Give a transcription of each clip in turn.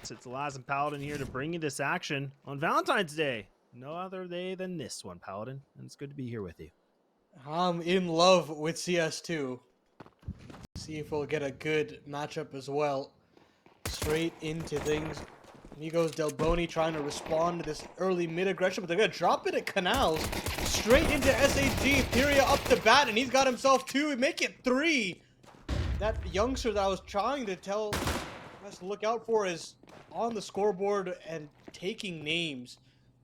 CutzMeretz. It's Laz and Paladin here to bring you this action on Valentine's Day. No other day than this one, Paladin. And it's good to be here with you. I'm in love with CS2. See if we'll get a good matchup as well. Straight into things. Amigos deshziNho trying to respond to this early mid aggression, but they're going to drop it at Canals. Straight into SAG. Theria up the bat, and he's got himself two. We make it three. That youngster that I was trying to tell us to look out for is on the scoreboard and taking names.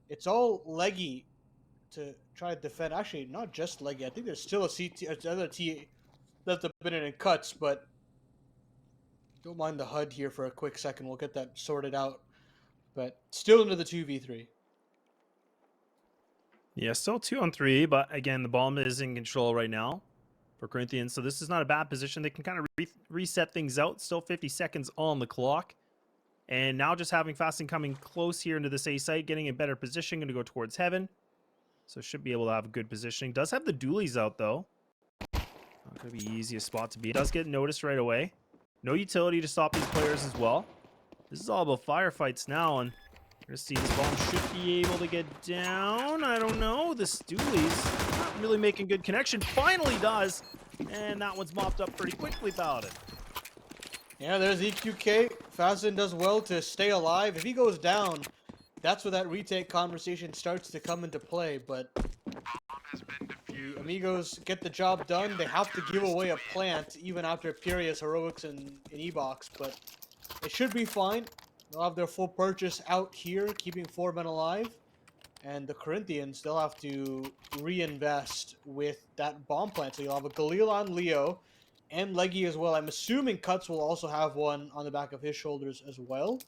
It's all Leggy to try to defend. Actually, not just Leggy. I think there's still a CT, another T that's been in cuts, but don't mind the HUD here for a quick second. We'll get that sorted out. But still into the 2v3. Yeah, still 2-on-3, but again, the bomb is in control right now for Corinthians. So this is not a bad position. They can kind of reset things out. Still 50 seconds on the clock. And now just having Fasten coming close here into this A site, getting in better position, going to go towards heaven. So should be able to have a good positioning. Does have the dualies out though. Not going to be the easiest spot to be. It does get noticed right away. No utility to stop these players as well. This is all about firefights now, and we're going to see this bomb should be able to get down. I don't know. The dualies not really making good connection. Finally does. And that one's mopped up pretty quickly, Paladin. Yeah, there's EQK. Fasten does well to stay alive. If he goes down, that's where that retake conversation starts to come into play, but the Amigos get the job done. They have to give away a plant even after Piria's heroics in E-Box, but it should be fine. They'll have their full purchase out here, keeping 4 men alive. And the Corinthians, they'll have to reinvest with that bomb plant. So you'll have a Galil on Leo and Leggy as well. I'm assuming Cutz will also have one on the back of his shoulders as well.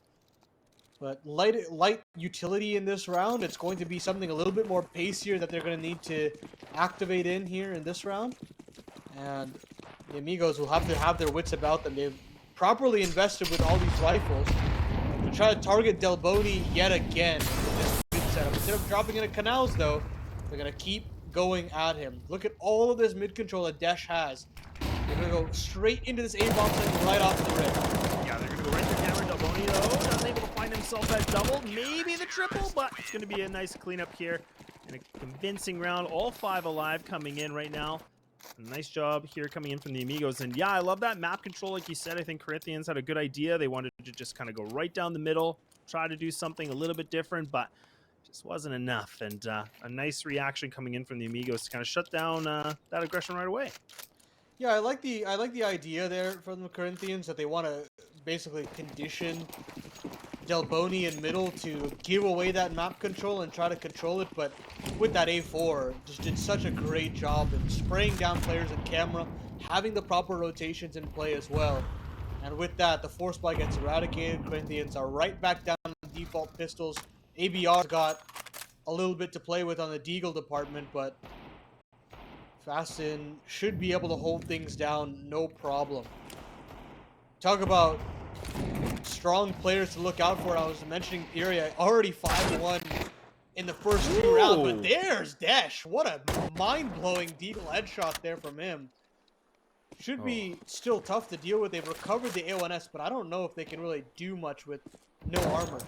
But light utility in this round. It's going to be something a little bit more pacier that they're going to need to activate in here in this round. And the Amigos will have to have their wits about them. They've properly invested with all these rifles to try to target deshziNho yet again with this mid setup. Instead of dropping into Canals, though, they're going to keep going at him. Look at all of this mid control that Desh has. They're going to go straight into this A-bomb site right off the rip. Yeah, they're going to go right to camera. deshziNho, though, not able to find himself that double. Maybe the triple, but it's going to be a nice cleanup here. And a convincing round. All 5 alive coming in right now. Nice job here coming in from the Amigos. And yeah, I love that map control. Like you said, I think Corinthians had a good idea. They wanted to just kind of go right down the middle, try to do something a little bit different, but just wasn't enough. And a nice reaction coming in from the Amigos to kind of shut down that aggression right away. Yeah, I like the idea there from the Corinthians that they want to basically condition deshziNho in middle to give away that map control and try to control it, but with that A4, just did such a great job in spraying down players in camera, having the proper rotations in play as well. And with that, the force spy gets eradicated. Corinthians are right back down to default pistols. ABR's got a little bit to play with on the Deagle department, but Fasten should be able to hold things down no problem. Talk about strong players to look out for. I was mentioning Piria, already 5-1 in the first 2 rounds, but there's Desh. What a mind-blowing Deagle headshot there from him. Should be still tough to deal with. They've recovered the A1S, but I don't know if they can really do much with no armor.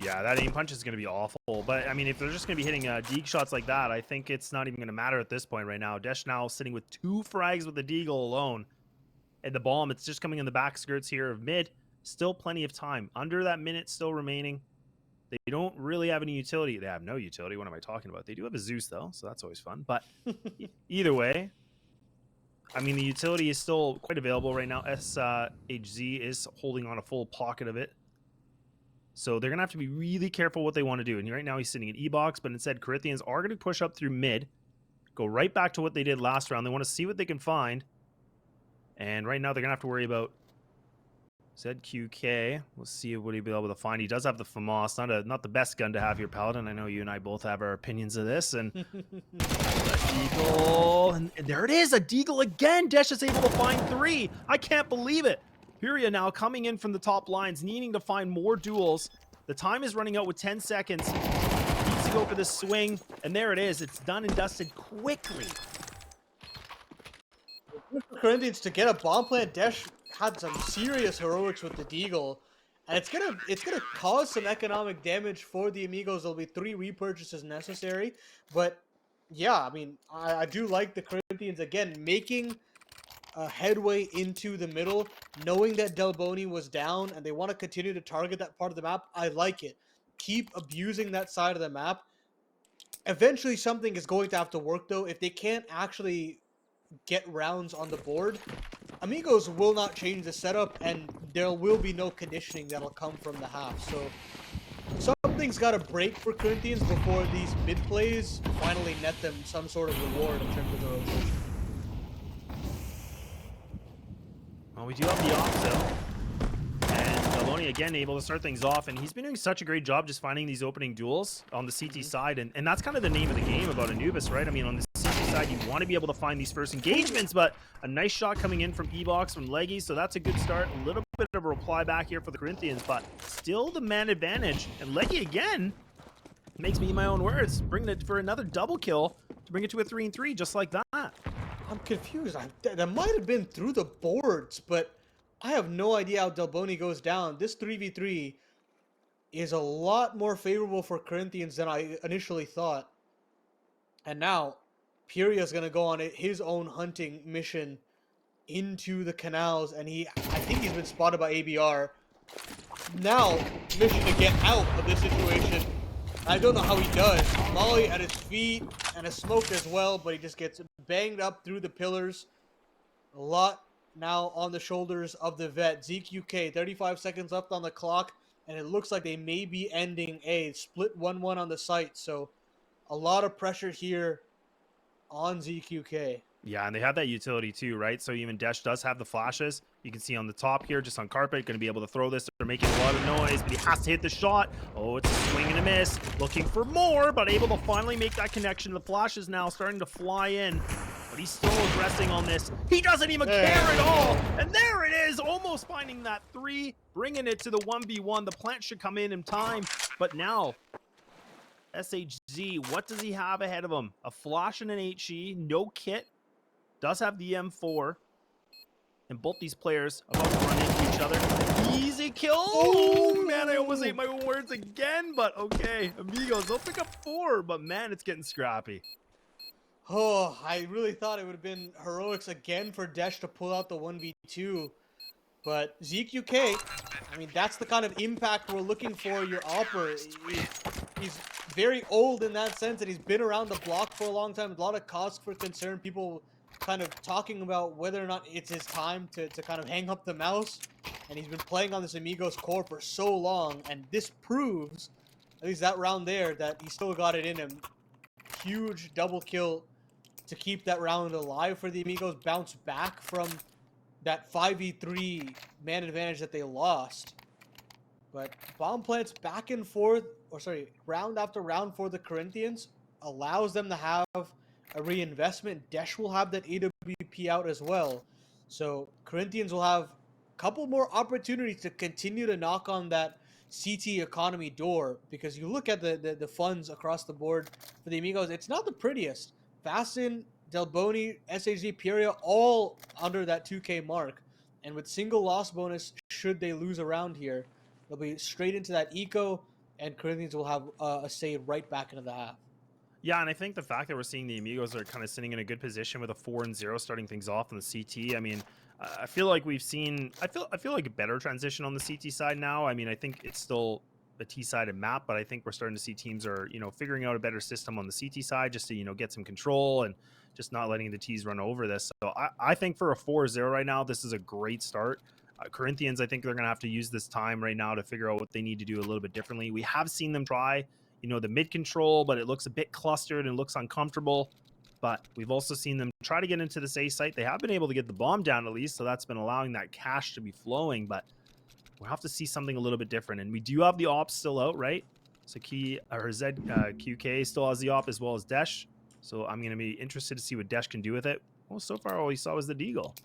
Yeah, that aim punch is going to be awful. But, I mean, if they're just going to be hitting Deagle shots like that, I think it's not even going to matter at this point right now. Desh now sitting with 2 frags with the Deagle alone. And the bomb, it's just coming in the back skirts here of mid. Still plenty of time. Under that minute still remaining. They don't really have any utility. They have no utility. What am I talking about? They do have a Zeus, though, so that's always fun. But either way, I mean, the utility is still quite available right now. SHZ is holding on a full pocket of it. So they're going to have to be really careful what they want to do. And right now he's sitting in E-Box, but instead Corinthians are going to push up through mid. Go right back to what they did last round. They want to see what they can find. And right now they're going to have to worry about ZQK. We'll see what he'll be able to find. He does have the FAMAS. Not the best gun to have here, Paladin. I know you and I both have our opinions of this. And Deagle. And there it is. A Deagle again. Desh is able to find 3. I can't believe it. Piria now coming in from the top lines, needing to find more duels. The time is running out with 10 seconds. Needs to go for this swing. And there it is. It's done and dusted quickly. Corinthians to get a bomb plant. Desh had some serious heroics with the Deagle, And it's gonna cause some economic damage for the Amigos. There'll be 3 repurchases necessary. But yeah, I mean, I do like the Corinthians again making a headway into the middle, knowing that Delboni was down and they want to continue to target that part of the map. I like it. Keep abusing that side of the map. Eventually something is going to have to work though. If they can't actually get rounds on the board, Amigos will not change the setup, and there will be no conditioning that'll come from the half. So something's got to break for Corinthians before these mid plays finally net them some sort of reward in terms of the rotation. Well, we do have the opposite. And delboni again able to start things off, and he's been doing such a great job just finding these opening duels on the CT side, and that's kind of the name of the game about Anubis, right? I mean, on the CT side, you want to be able to find these first engagements, but a nice shot coming in from E-Box from Leggy, so that's a good start. A little bit of a reply back here for the Corinthians, but still the man advantage, and Leggy again makes me eat my own words, bringing it for another double kill to bring it to a 3-3 just like that. I'm confused. That might have been through the boards, but I have no idea how Delboni goes down. This 3v3 is a lot more favorable for Corinthians than I initially thought. And now, Puria's going to go on his own hunting mission into the canals, and I think he's been spotted by ABR. Now, mission to get out of this situation. I don't know how he does. Molly at his feet and a smoke as well, but he just gets banged up through the pillars. A lot now on the shoulders of the vet. ZQK, 35 seconds left on the clock, and it looks like they may be ending a split 1-1 on the site. So a lot of pressure here on ZQK. Yeah, and they have that utility too, right? So even Desh does have the flashes. You can see on the top here, just on carpet, going to be able to throw this. They're making a lot of noise, but he has to hit the shot. Oh, it's a swing and a miss. Looking for more, but able to finally make that connection. The flashes now starting to fly in, but he's still aggressing on this. He doesn't even care at all. And there it is, almost finding that 3, bringing it to the 1v1. The plant should come in time, but now SHZ, what does he have ahead of him? A flash and an HE, no kit. Does have the M4, and both these players about to run into each other. Easy kill! Oh man, I almost ate my own words again, but okay. Amigos, they'll pick up 4, but man, it's getting scrappy. Oh, I really thought it would have been heroics again for Desh to pull out the 1v2, but ZQK, I mean, that's the kind of impact we're looking for your Opper. He's very old in that sense, and he's been around the block for a long time. A lot of cause for concern. People kind of talking about whether or not it's his time to kind of hang up the mouse, and he's been playing on this Amigos core for so long, and this proves, at least that round there, that he still got it in him. Huge double kill to keep that round alive for the Amigos, bounce back from that 5v3 man advantage that they lost. But bomb plants back and forth, or sorry, round after round for the Corinthians allows them to have a reinvestment. Desh will have that AWP out as well. So Corinthians will have a couple more opportunities to continue to knock on that CT economy door, because you look at the funds across the board for the Amigos, it's not the prettiest. Fasten, delboni, SHZ, Puria, all under that 2K mark. And with single loss bonus, should they lose a round here, they'll be straight into that eco, and Corinthians will have a say right back into the half. Yeah, and I think the fact that we're seeing the Amigos are kind of sitting in a good position with a 4-0 starting things off on the CT. I mean, I feel like we've seen, I feel like a better transition on the CT side now. I mean, I think it's still a T-sided map, but I think we're starting to see teams are, figuring out a better system on the CT side just to, get some control and just not letting the T's run over this. So I think for a 4-0 right now, this is a great start. Corinthians, I think they're going to have to use this time right now to figure out what they need to do a little bit differently. We have seen them try, the mid control, but it looks a bit clustered and looks uncomfortable. But we've also seen them try to get into this A site. They have been able to get the bomb down at least, so that's been allowing that cash to be flowing. But we'll have to see something a little bit different. And we do have the ops still out, right? So ZQK still has the op as well as Desh. So I'm going to be interested to see what Desh can do with it. Well, so far all he saw was the Deagle.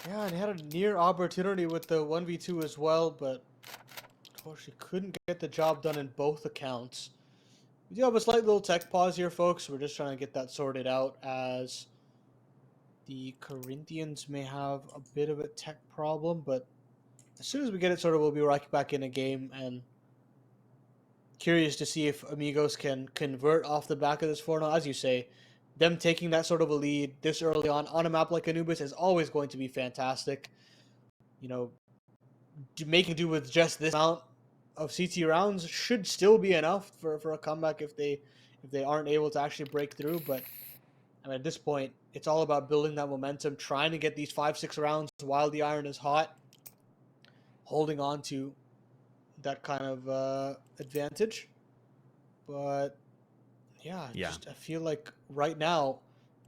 Yeah, and he had a near opportunity with the 1v2 as well, but unfortunately couldn't get the job done in both accounts. We do have a slight little tech pause here, folks. We're just trying to get that sorted out, as the Corinthians may have a bit of a tech problem, but as soon as we get it sorted, we'll be right back in a game, and curious to see if Amigos can convert off the back of this 4-0. As you say, them taking that sort of a lead this early on a map like Anubis is always going to be fantastic. You know, making do with just this amount of CT rounds should still be enough for a comeback if they aren't able to actually break through. But I mean, at this point, it's all about building that momentum, trying to get these 5-6 rounds while the iron is hot, holding on to that kind of advantage. But yeah, I feel like right now,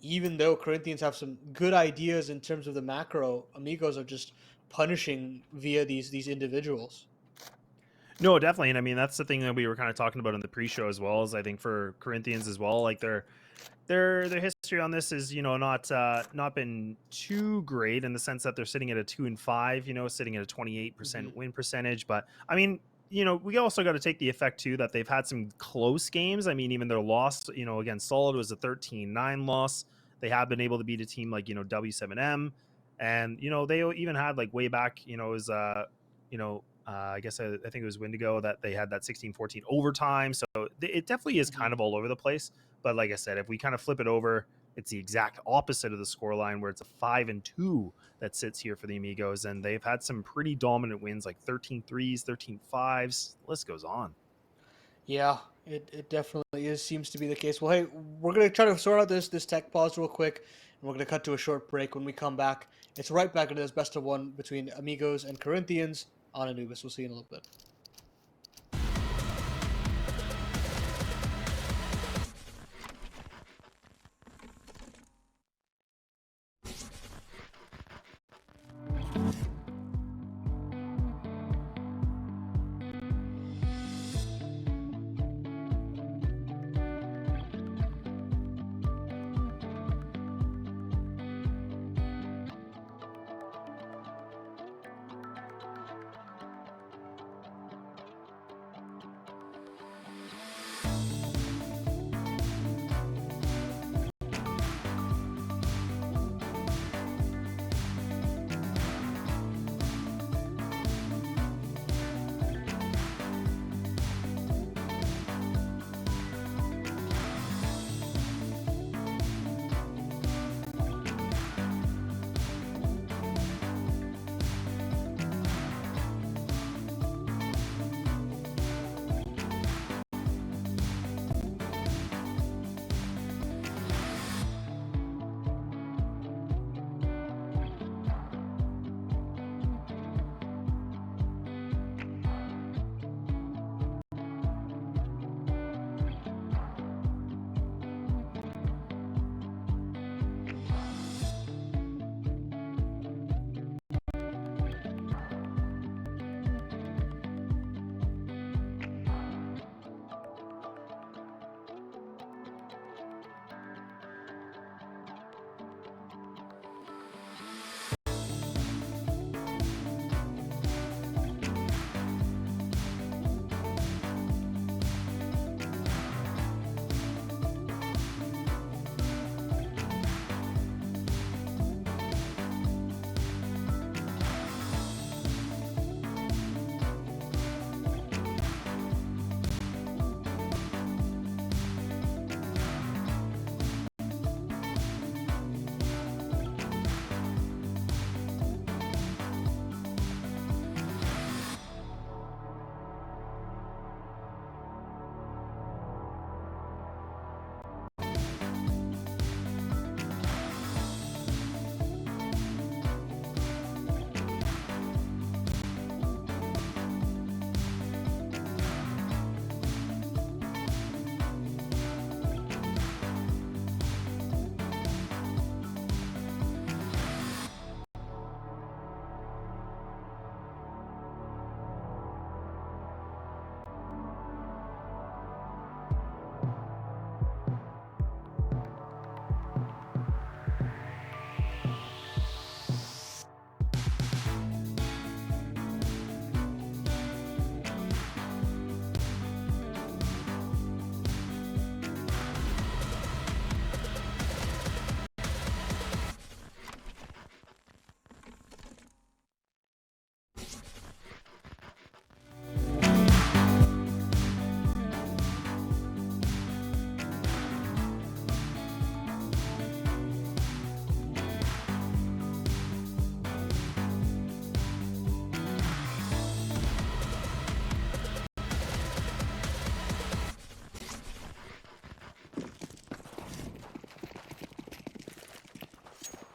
even though Corinthians have some good ideas in terms of the macro, Amigos are just punishing via these individuals. No, definitely, and I mean that's the thing that we were kind of talking about in the pre-show as well. As I think for Corinthians as well, like their history on this is not been too great in the sense that they're sitting at a 2-5, sitting at a 28% win percentage. But I mean, we also got to take the effect too that they've had some close games. I mean, even their loss, against Solid was a 13-9 loss. They have been able to beat a team like W7M, and they even had like way back, I guess I think it was Wendigo that they had that 16-14 overtime. So it definitely is kind of all over the place. But like I said, if we kind of flip it over, it's the exact opposite of the scoreline where it's a 5-2 that sits here for the Amigos. And they've had some pretty dominant wins like 13-3s, 13-5s. The list goes on. Yeah, it definitely is. Seems to be the case. Well, hey, we're going to try to sort out this tech pause real quick. And we're going to cut to a short break. When we come back, it's right back into this best of one between Amigos and Corinthians on Anubis. We'll see you in a little bit.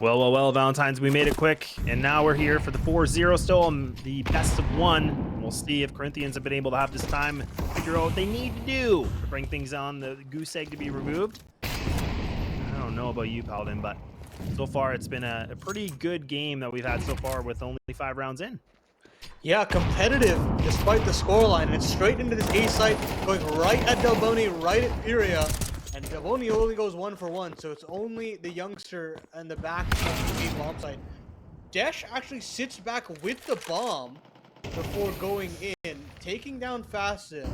Well, Valentine's, we made it quick, and now we're here for the 4-0 still on the best of one. And we'll see if Corinthians have been able to have this time figure out what they need to do to bring things on the goose egg to be removed. I don't know about you, Paladin, but so far it's been a pretty good game that we've had so far with only 5 rounds in. Yeah, competitive despite the scoreline, and it's straight into this A site, going right at delboNi, right at Pyria. And delboNi only goes 1 for 1, so it's only the youngster and the back of the bomb site. Desh actually sits back with the bomb before going in, taking down Fasten.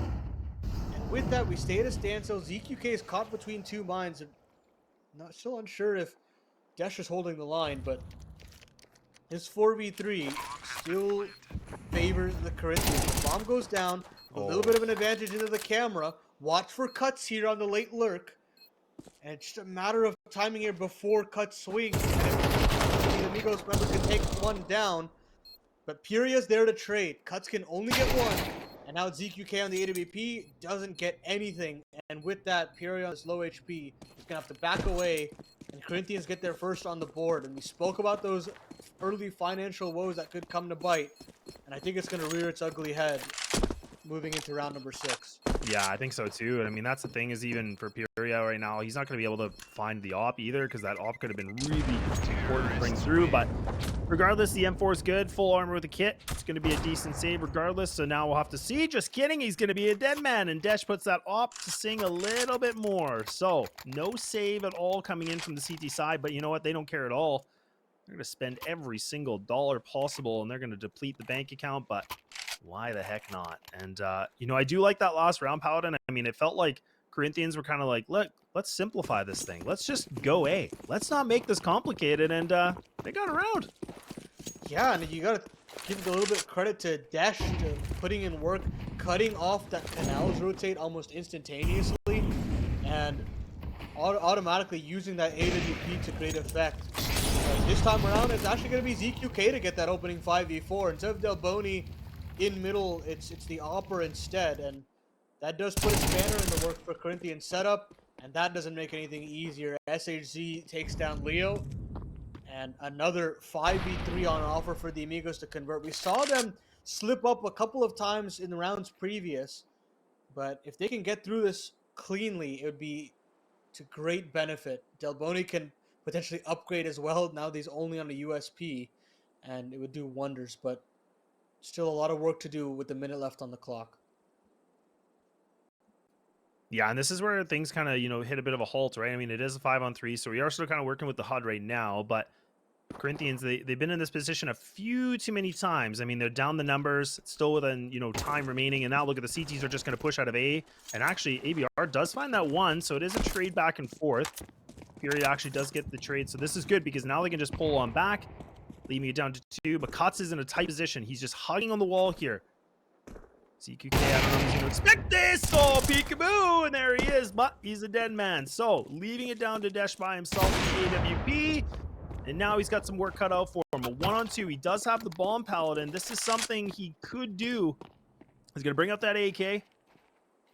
And with that, we stay at a standstill. ZQK is caught between 2 mines. Still unsure if Desh is holding the line, but this 4v3 still favors the Corinthians. The bomb goes down, a little bit of an advantage into the camera. Watch for Cutz here on the late lurk. And it's just a matter of timing here before Cutz swings. And the Amigos member can take one down. But Pyria's there to trade. Cutz can only get one. And now ZQK on the AWP doesn't get anything. And with that, Pyria on this low HP is going to have to back away. And Corinthians get their first on the board. And we spoke about those early financial woes that could come to bite. And I think it's going to rear its ugly head moving into round number 6. Yeah, I think so too. And I mean, that's the thing, is even for Pyria right now, he's not going to be able to find the op either, because that op could have been really important to bring through. But regardless, the M4 is good. Full armor with a kit. It's going to be a decent save regardless. So now we'll have to see. Just kidding. He's going to be a dead man. And Desh puts that op to sing a little bit more. So no save at all coming in from the CT side. But you know what? They don't care at all. They're going to spend every single dollar possible, and they're going to deplete the bank account. But why the heck not? And, you know, I do like that last round, Paladin. I mean, it felt like Corinthians were kind of like, look, let's simplify this thing. Let's just go A. Let's not make this complicated. And they got around. Yeah, and you got to give a little bit of credit to Desh to putting in work, cutting off that canals rotate almost instantaneously, and automatically using that AWP to great effect. This time around, it's actually going to be ZQK to get that opening 5v4. Instead of delboNi in middle, it's the Opera instead, and that does put a spanner in the work for Corinthian setup, and that doesn't make anything easier. SHZ takes down Leo, and another 5v3 on offer for the Amigos to convert. We saw them slip up a couple of times in the rounds previous, but if they can get through this cleanly, it would be to great benefit. delboNi can potentially upgrade as well. Now that he's only on a USP, and it would do wonders, but still a lot of work to do with the minute left on the clock. Yeah, and this is where things kind of, you know, hit a bit of a halt, right? I mean, it is a 5-on-3, so we are still kind of working with the HUD right now, but Corinthians, they've been in this position a few too many times. I mean, they're down the numbers, still within, you know, time remaining, and now look at the CTs are just going to push out of A, and actually ABR does find that one, so it is a trade back and forth. Pyria actually does get the trade, so this is good because now they can just pull on back, leaving it down to 2, but Cutz is in a tight position. He's just hugging on the wall here. CQK, I don't know if he's going to expect this. Oh, peekaboo, and there he is, but he's a dead man. So, leaving it down to Desh by himself with the AWP, and now he's got some work cut out for him. A 1-on-2, he does have the bomb Paladin. This is something he could do. He's going to bring up that AK.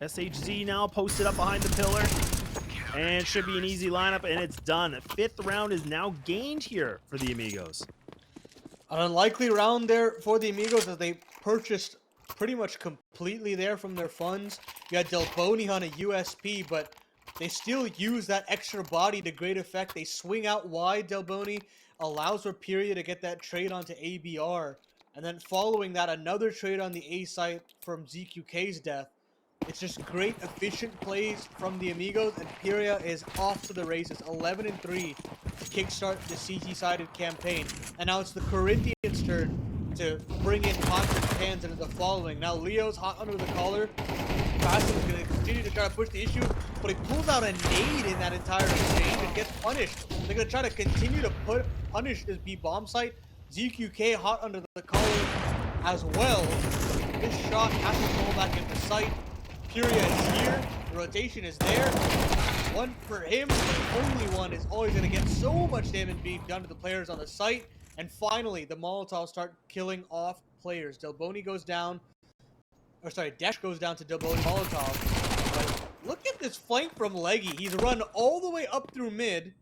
SHZ now posted up behind the pillar. And should be an easy lineup, and it's done. The 5th round is now gained here for the Amigos. An unlikely round there for the Amigos as they purchased pretty much completely there from their funds. You had delboNi on a USP, but they still use that extra body to great effect. They swing out wide. delboNi allows for Pyria to get that trade onto ABR. And then following that, another trade on the A site from ZQK's death. It's just great, efficient plays from the Amigos, and Pyria is off to the races. 11-3 to kickstart the CT-sided campaign. And now it's the Corinthians' turn to bring in pots and pans into the following. Now Leo's hot under the collar. Fasten is going to continue to try to push the issue, but he pulls out a nade in that entire exchange and gets punished. They're going to try to continue to punish this B bomb site. ZQK hot under the collar as well. This shot has to fall back into sight. Pyria is here. The rotation is there. One for him, but only one is always going to get so much damage being done to the players on the site. And finally, the Molotovs start killing off players. delboNi goes down. Or sorry, Desh goes down to delboNi Molotov. But look at this flank from Leggy. He's run all the way up through mid.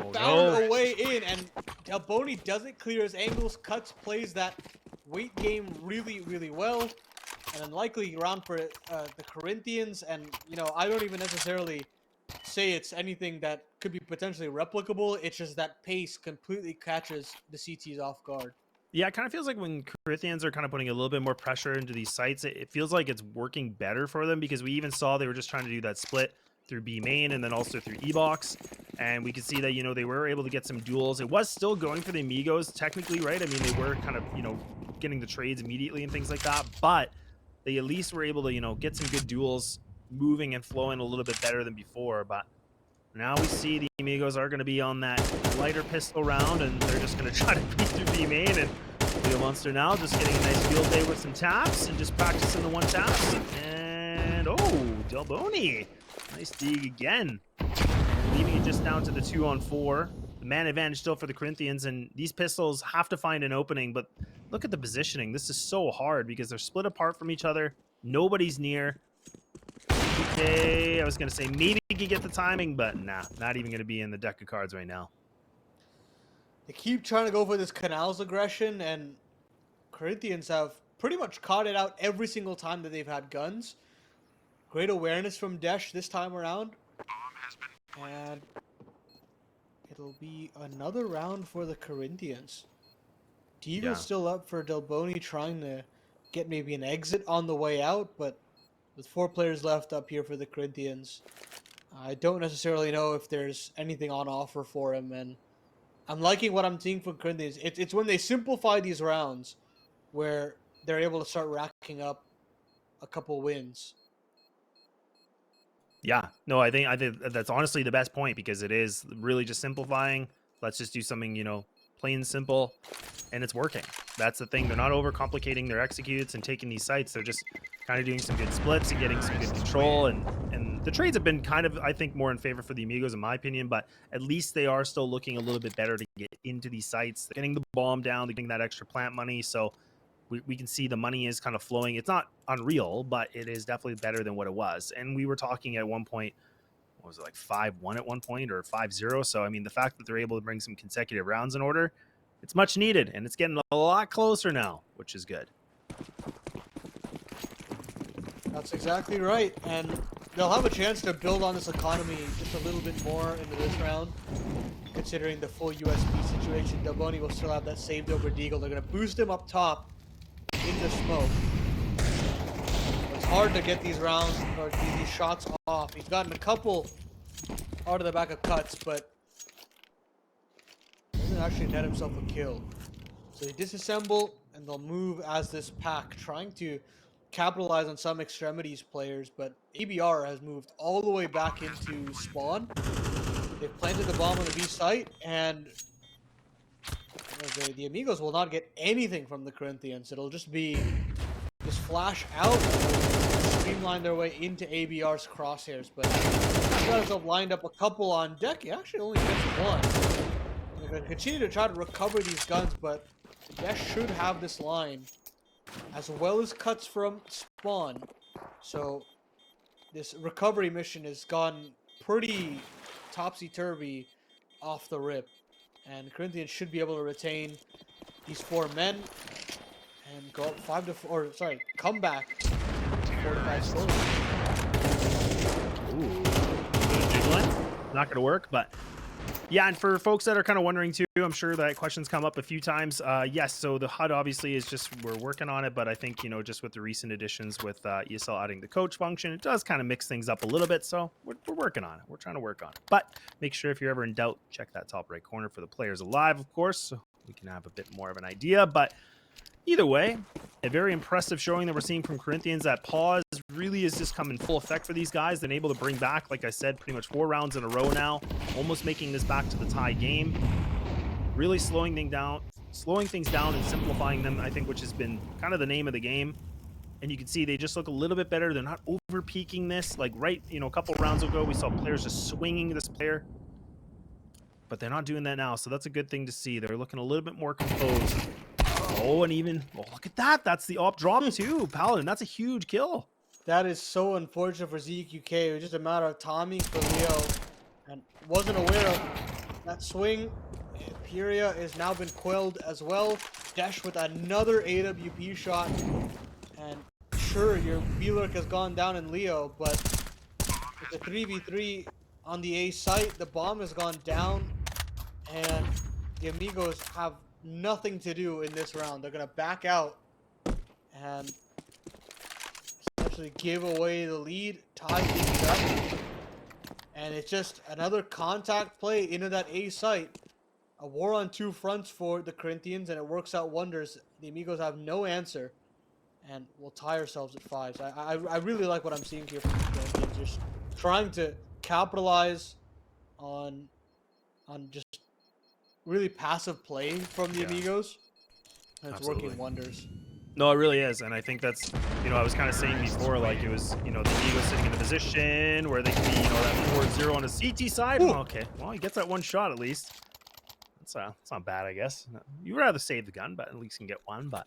and Oh, found no. a way in, and delboNi doesn't clear his angles. Cutz plays that weight game really, really well. An unlikely round for the Corinthians, and you know, I don't even necessarily say it's anything that could be potentially replicable. It's just that pace completely catches the CTs off guard. Yeah, it kind of feels like when Corinthians are kind of putting a little bit more pressure into these sites, it feels like it's working better for them, because we even saw they were just trying to do that split through B main and then also through E box, and we could see that, you know, they were able to get some duels. It was still going for the Amigos technically, right? I mean, they were kind of, you know, getting the trades immediately and things like that, but they at least were able to, you know, get some good duels moving and flowing a little bit better than before. But now we see the Amigos are going to be on that lighter pistol round, and they're just going to try to beat through B main. And Leo Monster now just getting a nice field day with some taps and just practicing the one taps. And oh, delboNi, nice dig again, leaving it just down to the 2-on-4. The man advantage still for the Corinthians, and these pistols have to find an opening. But look at the positioning. This is so hard because they're split apart from each other. Nobody's near. Okay, I was going to say maybe he could get the timing, but nah, not even going to be in the deck of cards right now. They keep trying to go for this canals aggression, and Corinthians have pretty much caught it out every single time that they've had guns. Great awareness from Desh this time around. And it'll be another round for the Corinthians. Deagle's still up for delboNi, trying to get maybe an exit on the way out, but with 4 players left up here for the Corinthians, I don't necessarily know if there's anything on offer for him, and I'm liking what I'm seeing from Corinthians. It's when they simplify these rounds where they're able to start racking up a couple wins. Yeah, no, I think that's honestly the best point, because it is really just simplifying. Let's just do something, you know, plain simple, and it's working. That's the thing. They're not overcomplicating their executes and taking these sites. They're just kind of doing some good splits and getting some good control, and the trades have been kind of, I think, more in favor for the Amigos in my opinion, but at least they are still looking a little bit better to get into these sites. They're getting the bomb down, they're getting that extra plant money, so we can see the money is kind of flowing. It's not unreal, but it is definitely better than what it was. And we were talking at one point, what was it, like 5-1 at one point, or 5-0? So I mean, the fact that they're able to bring some consecutive rounds in order, it's much needed, and it's getting a lot closer now, which is good. That's exactly right, and they'll have a chance to build on this economy just a little bit more into this round, considering the full USP situation. delboNi will still have that saved over Deagle. They're going to boost him up top into smoke. It's hard to get these rounds, or these shots off. He's gotten a couple out of the back of Cutz, but doesn't actually net himself a kill. So they disassemble, and they'll move as this pack, trying to capitalize on some extremities players, but ABR has moved all the way back into spawn. They've planted the bomb on the B site, and the Amigos will not get anything from the Corinthians. It'll just be this flash out, streamline their way into ABR's crosshairs, but he got himself lined up a couple on deck. He actually only gets one. They're going to continue to try to recover these guns, but Desh should have this line, as well as cuts from spawn. So this recovery mission has gone pretty topsy-turvy off the rip, and Corinthians should be able to retain these 4 men and go up 5-4, or sorry, come back 4-5 scores. Ooh, not gonna work, but yeah. And for folks that are kind of wondering too, I'm sure that questions come up a few times. Yes, so the HUD obviously is just, we're working on it, but I think, you know, just with the recent additions with ESL adding the coach function, it does kind of mix things up a little bit. So we're working on it. We're trying to work on it. But make sure if you're ever in doubt, check that top right corner for the players alive, of course, so we can have a bit more of an idea. But either way, a very impressive showing that we're seeing from Corinthians. That pause really is just come in full effect for these guys. They're able to bring back, like I said, pretty much 4 rounds in a row now, almost making this back to the tie game. Really slowing things down and simplifying them, I think, which has been kind of the name of the game. And you can see they just look a little bit better. They're not over peaking this. Like a couple rounds ago, we saw players just swinging this player, but they're not doing that now. So that's a good thing to see. They're looking a little bit more composed. Oh, and even, oh, look at that. That's the op drop too, Paladin. That's a huge kill. That is so unfortunate for ZQK. It was just a matter of timing for Leo, and wasn't aware of that swing. Furia has now been quelled as well. Desh with another AWP shot. And sure, your B-Lurk has gone down in Leo, but with the 3v3 on the A site, the bomb has gone down. And the Amigos have nothing to do in this round. They're going to back out and essentially give away the lead, tie things up. And it's just another contact play into that A site. A war on two fronts for the Corinthians, and it works out wonders. The Amigos have no answer, and we'll tie ourselves at 5s. I really like what I'm seeing here from the Corinthians, just trying to capitalize on just really passive play from the Amigos, and it's working wonders. No, it really is, and I think that's, you know, I was kind of saying before, like, it was, you know, the Amigos sitting in a position where they can be, you know, that 4-0 on a CT side. Well, okay, well, he gets that one shot at least. It's not bad, I guess. You'd rather save the gun, but at least you can get one. But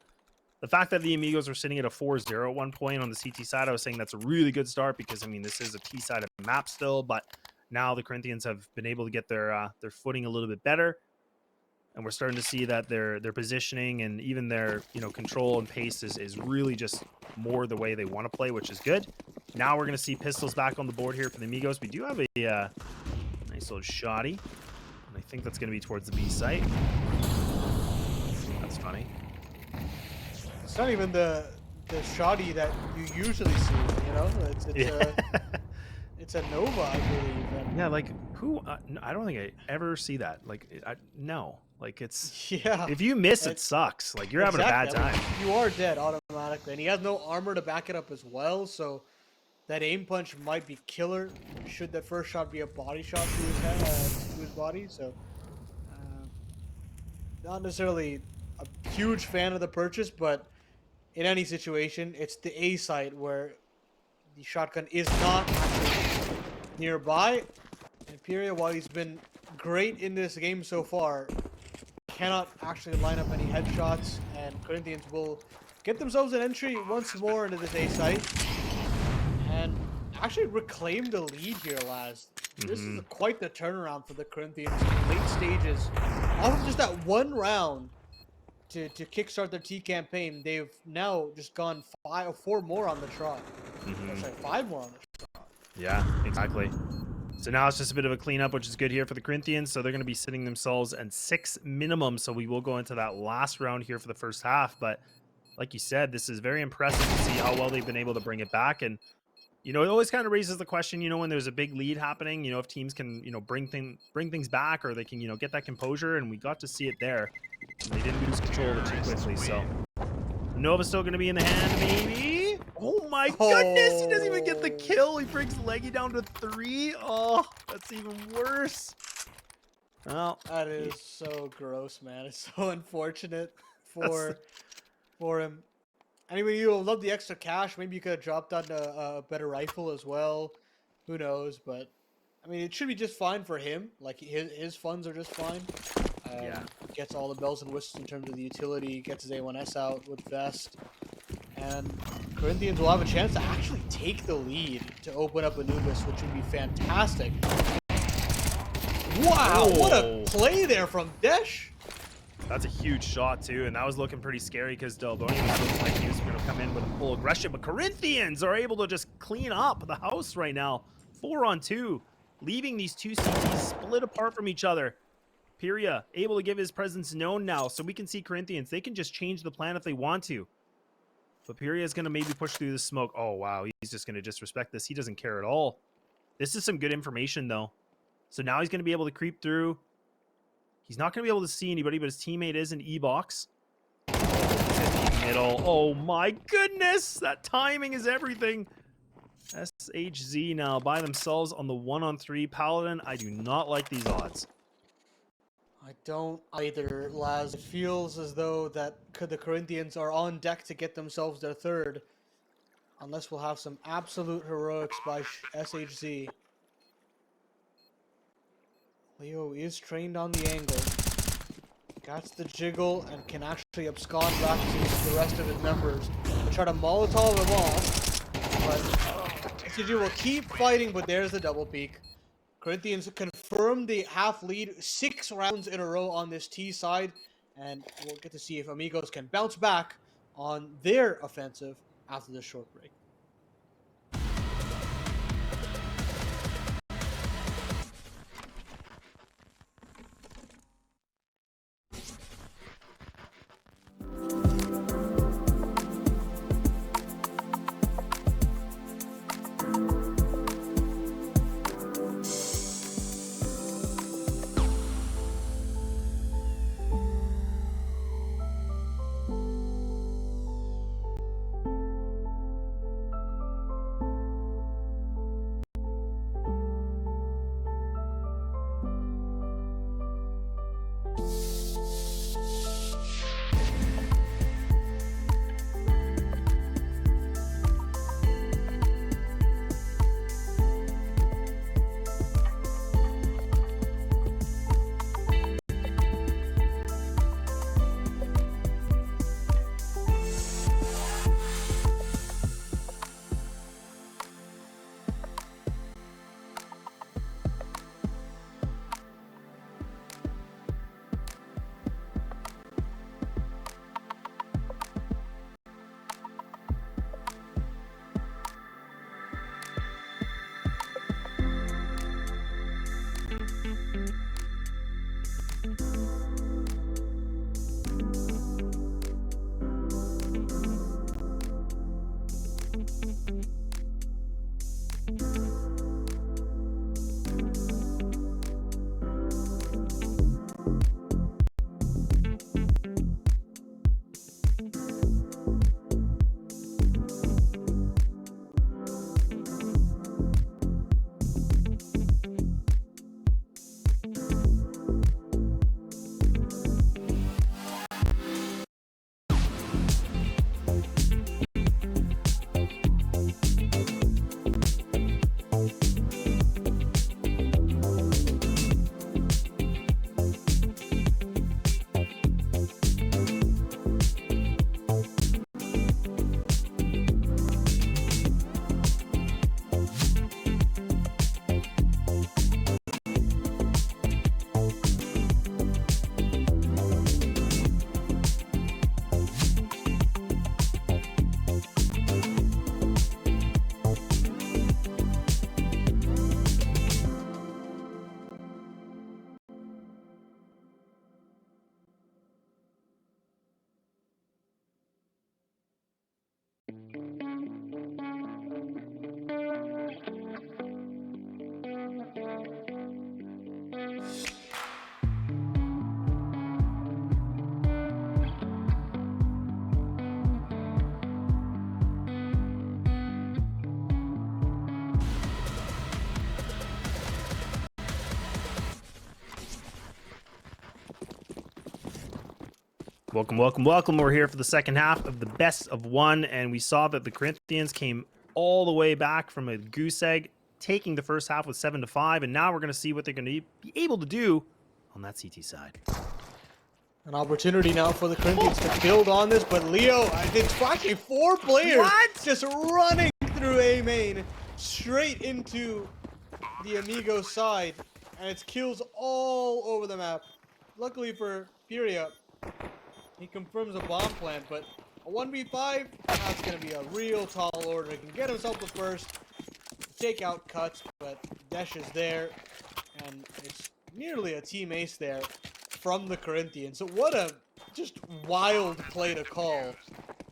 the fact that the Amigos were sitting at a 4-0 at one point on the CT side, I was saying that's a really good start because, I mean, this is a T-side map still, but now the Corinthians have been able to get their footing a little bit better. And we're starting to see that their positioning and even their, you know, control and pace is really just more the way they want to play, which is good. Now we're going to see pistols back on the board here for the Amigos. We do have a nice little shoddy. And I think that's going to be towards the B site. That's funny. It's not even the shoddy that you usually see, you know? It's a Nova, I believe. And yeah, like, who? I don't think I ever see that. Like, no. Like, it's... Yeah. If you miss, it sucks. Like, you're having a bad time. You are dead automatically. And he has no armor to back it up as well, so that aim punch might be killer should that first shot be a body shot to his head, to his body. So, not necessarily a huge fan of the purchase, but in any situation, it's the A site where the shotgun is not actually nearby. And Furia, while he's been great in this game so far, cannot actually line up any headshots, and Corinthians will get themselves an entry once more into this A site and actually reclaim the lead here, Laz. This is quite the turnaround for the Corinthians in late stages. Off of just that one round to kickstart their T campaign, they've now just gone 4 more on the trot. Sorry, 5 more on the trot. Yeah, exactly. So now it's just a bit of a cleanup, which is good here for the Corinthians. So they're going to be sitting themselves at 6 minimum. So we will go into that last round here for the first half. But like you said, this is very impressive to see how well they've been able to bring it back. And, you know, it always kind of raises the question, you know, when there's a big lead happening, you know, if teams can, you know, bring things back, or they can, you know, get that composure. And we got to see it there. And they didn't lose control of it too quickly. So Nova's still going to be in the hand, maybe. Oh my goodness, he doesn't even get the kill. He brings Leggy down to 3. Oh, that's even worse. Well, that is so gross, man. It's so unfortunate for him. Anyway, you love the extra cash. Maybe you could have dropped on a better rifle as well. Who knows? But I mean, it should be just fine for him. Like his funds are just fine. Yeah. Gets all the bells and whistles in terms of the utility. Gets his A1S out with vest. And Corinthians will have a chance to actually take the lead to open up Anubis, which would be fantastic. Wow, what a play there from Desh. That's a huge shot, too, and that was looking pretty scary because deshziNho was looking like he was going to come in with a full aggression, but Corinthians are able to just clean up the house right now. 4-on-2, leaving these two CTs split apart from each other. Pyria able to give his presence known now, so we can see Corinthians. They can just change the plan if they want to. But Pyria is going to maybe push through the smoke. Oh, wow, he's just going to disrespect this. He doesn't care at all. This is some good information, though. So now he's going to be able to creep through. He's not going to be able to see anybody, but his teammate is in E-box. Middle. Oh my goodness! That timing is everything. deshziNho now by themselves on the 1-on-3 Paladin. I do not like these odds. I don't either, Laz. It feels as though that the Corinthians are on deck to get themselves their 3rd. Unless we'll have some absolute heroics by deshziNho. Leo is trained on the angle. Got the jiggle and can actually abscond back to the rest of his members and try to Molotov them off. But deshziNho will keep fighting, but there's the double peek. Corinthians confirm confirmed the half lead 6 rounds in a row on this T side, and we'll get to see if Amigos can bounce back on their offensive after this short break. Welcome, welcome, welcome. We're here for the second half of the best of one, and we saw that the Corinthians came all the way back from a goose egg, taking the first half with 7-5, and now we're going to see what they're going to be able to do on that CT side. An opportunity now for the Corinthians to build on this, but Leo, it's actually 4 players just running through A main, straight into the Amigos side, and it's kills all over the map. Luckily for Furia, he confirms a bomb plant, but a 1v5, that's going to be a real tall order. He can get himself the first, take out Cutz, but Desh is there, and it's nearly a team ace there from the Corinthians. So what a just wild play to call,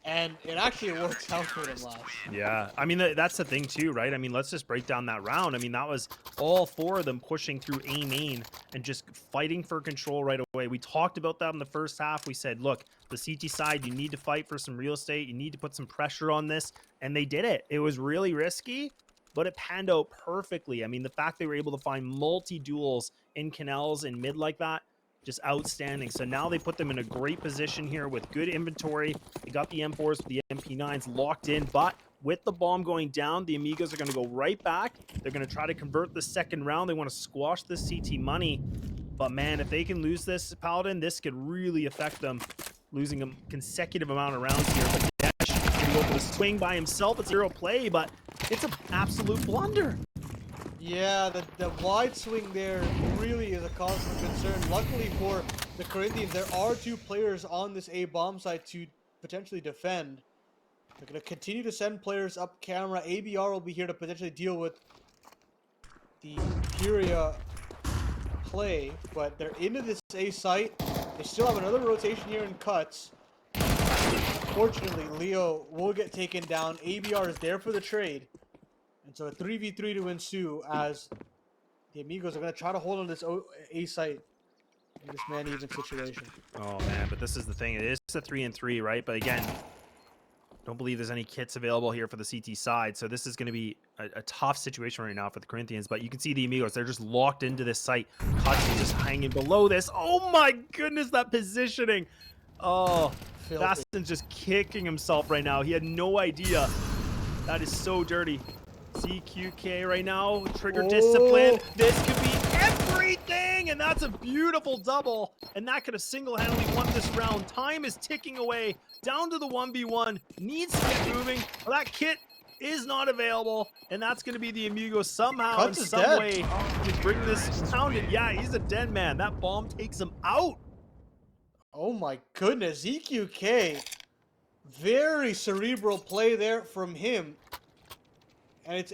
and it actually works out for them last. Yeah, I mean, that's the thing too, right? I mean, let's just break down that round. I mean, that was all 4 of them pushing through A main and just fighting for control right away. We talked about that in the first half. We said, look, the CT side, you need to fight for some real estate. You need to put some pressure on this, and they did it. It was really risky, but it panned out perfectly. I mean, the fact they were able to find multi-duels in canals and mid like that, just outstanding. So now they put them in a great position here with good inventory. They got the M4s with the MP9s locked in, but with the bomb going down, the Amigos are going to go right back. They're going to try to convert the second round. They want to squash this CT money. But man, if they can lose this, Paladin, this could really affect them, losing a consecutive amount of rounds here. But Dash can go for the swing by himself. It's 0 play, but it's an absolute blunder. Yeah, the wide swing there really is a cause for concern. Luckily for the Corinthians, there are 2 players on this A bomb site to potentially defend. They're going to continue to send players up camera. ABR will be here to potentially deal with the Furia play, but they're into this A site. They still have another rotation here in Cuts. Unfortunately, Leo will get taken down. ABR is there for the trade. And so a 3v3 to ensue as the Amigos are going to try to hold on this A site in this man-even situation. Oh man, but this is the thing. It is a 3-3, right? But again, don't believe there's any kits available here for the CT side. So this is going to be a tough situation right now for the Corinthians. But you can see the Amigos, they're just locked into this site. Cutz is just hanging below this. Oh my goodness, that positioning. Oh, Baston's just kicking himself right now. He had no idea. That is so dirty. CQK right now, trigger discipline. This could be everything, and that's a beautiful double. And that could have single-handedly won this round. Time is ticking away, down to the 1v1. Needs to get moving. Well, that kit is not available, and that's going to be the Amigos somehow in some way to bring this round in. Yeah, he's a dead man. That bomb takes him out. Oh my goodness, EQK. Very cerebral play there from him. And it's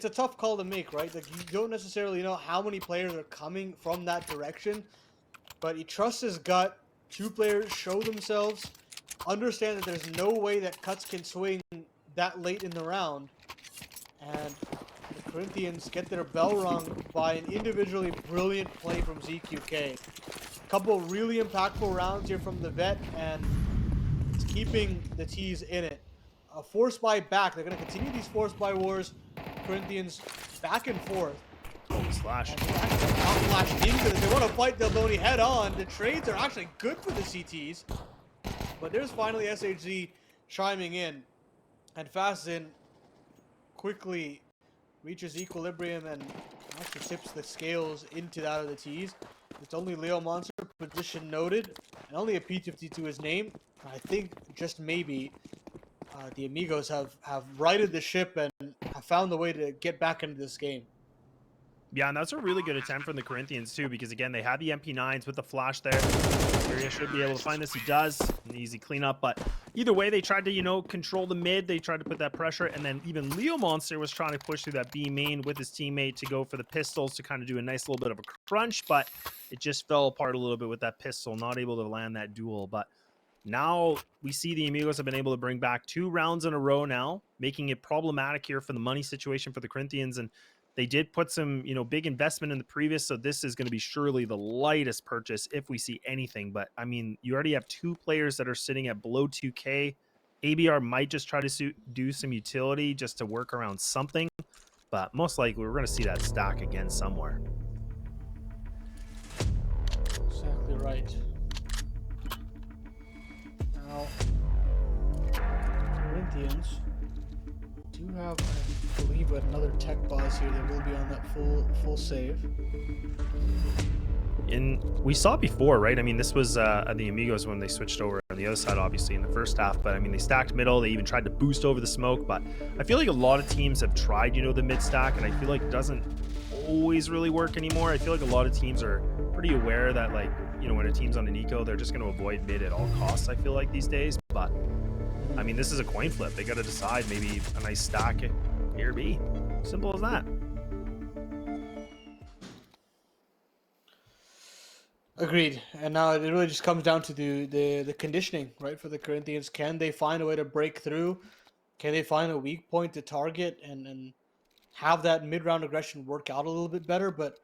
a tough call to make, right? Like, you don't necessarily know how many players are coming from that direction, but he trusts his gut. 2 players show themselves, understand that there's no way that Cuts can swing that late in the round, and the Corinthians get their bell rung by an individually brilliant play from ZQK. A couple really impactful rounds here from the vet, and it's keeping the T's in it. A force buy back. They're going to continue these force buy wars. Corinthians back and forth. Oh, slash. Flash into it. They want to fight Delboni head on. The trades are actually good for the CTs. But there's finally SHZ chiming in. And FastZin quickly reaches equilibrium and actually tips the scales into that of the T's. It's only Leo Monster, position noted, and only a P50 to his name. I think just maybe the Amigos have righted the ship and have found the way to get back into this game. Yeah, and that's a really good attempt from the Corinthians too, because again, they had the MP9s with the flash there. Furia should be able to find this. He does. An easy cleanup, but either way, they tried to, you know, control the mid. They tried to put that pressure, and then even Leo Monster was trying to push through that B main with his teammate to go for the pistols to kind of do a nice little bit of a crunch, but it just fell apart a little bit with that pistol, not able to land that duel. But now we see the Amigos have been able to bring back 2 rounds in a row now, making it problematic here for the money situation for the Corinthians. And they did put some, you know, big investment in the previous, so this is going to be surely the lightest purchase if we see anything. But I mean, you already have 2 players that are sitting at below 2K. ABR might just try to do some utility just to work around something, but most likely we're going to see that stack again somewhere. Exactly right. Now, Corinthians do have, I believe, another tech boss here that will be on that full save. And we saw it before, right? I mean, this was the Amigos when they switched over on the other side, obviously, in the first half. But I mean, they stacked middle. They even tried to boost over the smoke. But I feel like a lot of teams have tried, you know, the mid stack, and I feel like it doesn't always really work anymore. I feel like a lot of teams are pretty aware that, like, you know, when a team's on an eco, they're just going to avoid mid at all costs, I feel like, these days. But I mean, this is a coin flip. They got to decide maybe a nice stack A or B. Simple as that. Agreed. And now it really just comes down to the conditioning, right, for the Corinthians. Can they find a way to break through? Can they find a weak point to target and have that mid-round aggression work out a little bit better? But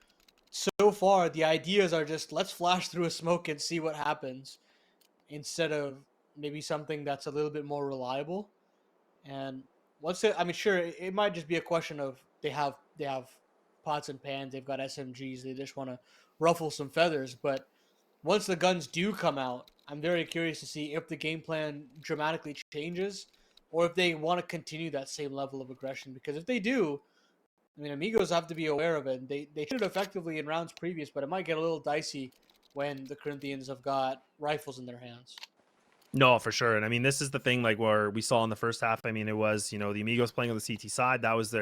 so far, the ideas are just, let's flash through a smoke and see what happens, instead of maybe something that's a little bit more reliable. And let's say, I mean, sure, it might just be a question of they have pots and pans, they've got SMGs, they just want to ruffle some feathers. But once the guns do come out, I'm very curious to see if the game plan dramatically changes or if they want to continue that same level of aggression. Because if they do, I mean, Amigos have to be aware of it. They did it effectively in rounds previous, but it might get a little dicey when the Corinthians have got rifles in their hands. No, for sure. And I mean, this is the thing, like where we saw in the first half. I mean, it was, the Amigos playing on the CT side. That was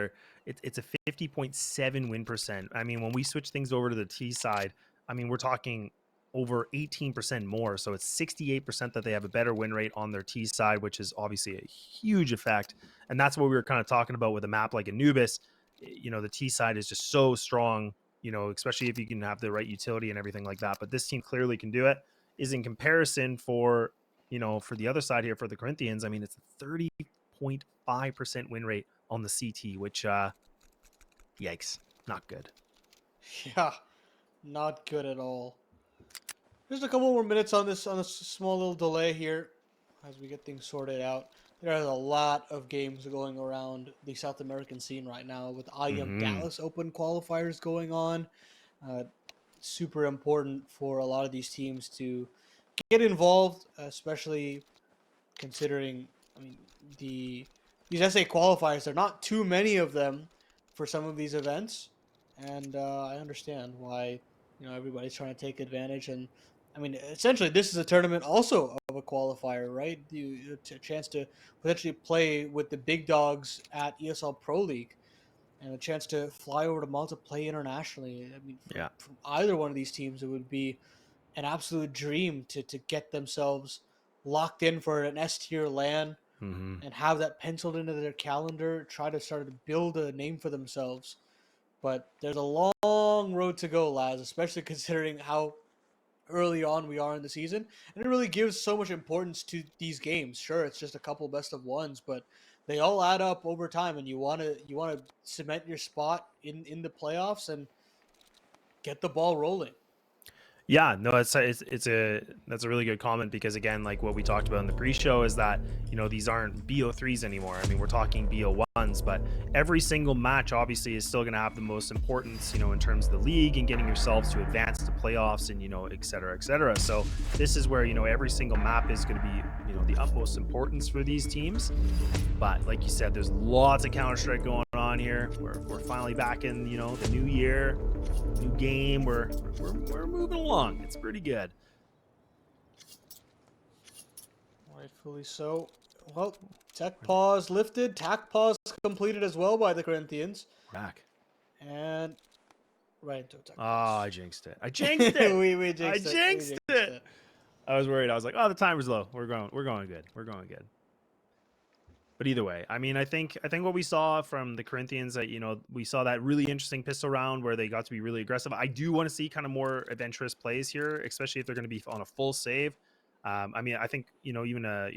it's a 50.7 win percent. I mean, when we switch things over to the T side, I mean, we're talking over 18% more. So it's 68% that they have a better win rate on their T side, which is obviously a huge effect. And that's what we were kind of talking about with a map like Anubis. The T side is just so strong, especially if you can have the right utility and everything like that. But this team clearly can do it. Is in comparison for the other side here for the Corinthians, I mean, it's a 30.5% win rate on the CT, which, yikes, not good. Yeah, not good at all. Just a couple more minutes on this small little delay here as we get things sorted out. There's a lot of games going around the South American scene right now with IEM Dallas Open qualifiers going on. Uh, Super important for a lot of these teams to get involved, especially considering, I mean, these SA qualifiers. There are not too many of them for some of these events, and I understand why everybody's trying to take advantage. And I mean, essentially, this is a tournament also of a qualifier, right? A chance to potentially play with the big dogs at ESL Pro League, and a chance to fly over to Malta, play internationally. I mean, Yeah. from either one of these teams, it would be an absolute dream to get themselves locked in for an S tier LAN and have that penciled into their calendar, try to start to build a name for themselves. But there's a long road to go, lads, especially considering how early on we are in the season. And it really gives so much importance to these games. Sure, it's just a couple best of ones, but they all add up over time, and you want to cement your spot in the playoffs and get the ball rolling. Yeah, no, that's a really good comment because again, like what we talked about in the pre-show is that these aren't BO3s anymore. I mean, we're talking BO1s, but every single match obviously is still going to have the most importance, in terms of the league and getting yourselves to advance to playoffs and et cetera, et cetera. So this is where every single map is going to be the utmost importance for these teams. But like you said, there's lots of Counter-Strike going on here. We're finally back in the new year, new game. We're moving along. It's pretty good. Rightfully so. Well, tech pause lifted, tac pause completed as well by the Corinthians, Back. and right into a tech Oh, pause. I jinxed it. I jinxed it. we I jinxed it. jinxed it. I was worried. I was like, oh, the timer's low. We're going good. We're going good. But either way, I mean, I think what we saw from the Corinthians, that we saw that really interesting pistol round where they got to be really aggressive. I do want to see kind of more adventurous plays here, especially if they're going to be on a full save. I mean, I think even a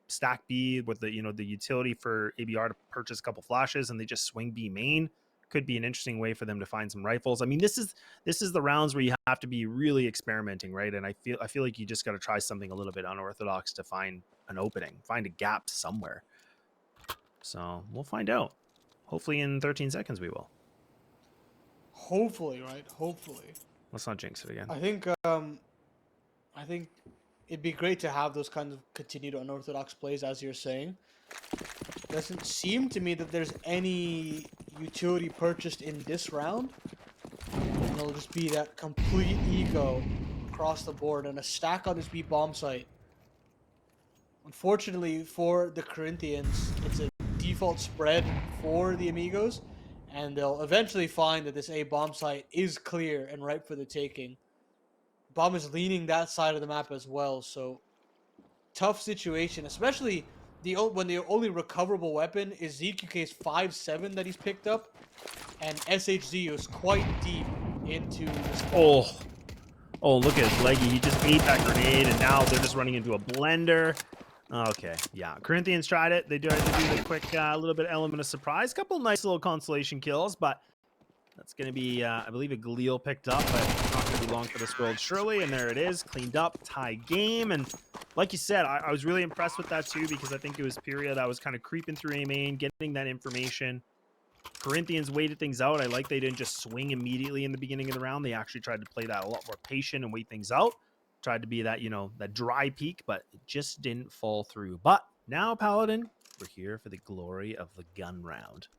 stack B with the the utility for ABR to purchase a couple flashes and they just swing B main could be an interesting way for them to find some rifles. I mean, this is the rounds where you have to be really experimenting, right? And I feel like you just got to try something a little bit unorthodox to find an opening, find a gap somewhere. So we'll find out. Hopefully in 13 seconds we will. Hopefully, right? Hopefully. Let's not jinx it again. I think it'd be great to have those kinds of continued unorthodox plays, as you're saying. Doesn't seem to me that there's any utility purchased in this round. And it'll just be that complete ego across the board and a stack on this B bomb site. Unfortunately for the Corinthians, it's a default spread for the Amigos, and they'll eventually find that this A bomb site is clear and ripe for the taking. Bomb is leaning that side of the map as well, so tough situation, especially when the only recoverable weapon is ZQK's 5.7 that he's picked up, and SHZ is quite deep into this. Oh, look at his leggy. He just ate that grenade, and now they're just running into a blender. Okay, yeah. Corinthians tried it. They tried to do the quick little bit element of surprise. Couple nice little consolation kills, but that's going to be, I believe, a Galil picked up, but it's not going to be long for this world, surely. And there it is, cleaned up, tie game. And like you said, I was really impressed with that too, because I think it was Pyria that was kind of creeping through A main, getting that information. Corinthians waited things out. I like they didn't just swing immediately in the beginning of the round. They actually tried to play that a lot more patient and wait things out. Tried to be that, that dry peak, but it just didn't fall through. But now, Paladin, we're here for the glory of the gun round.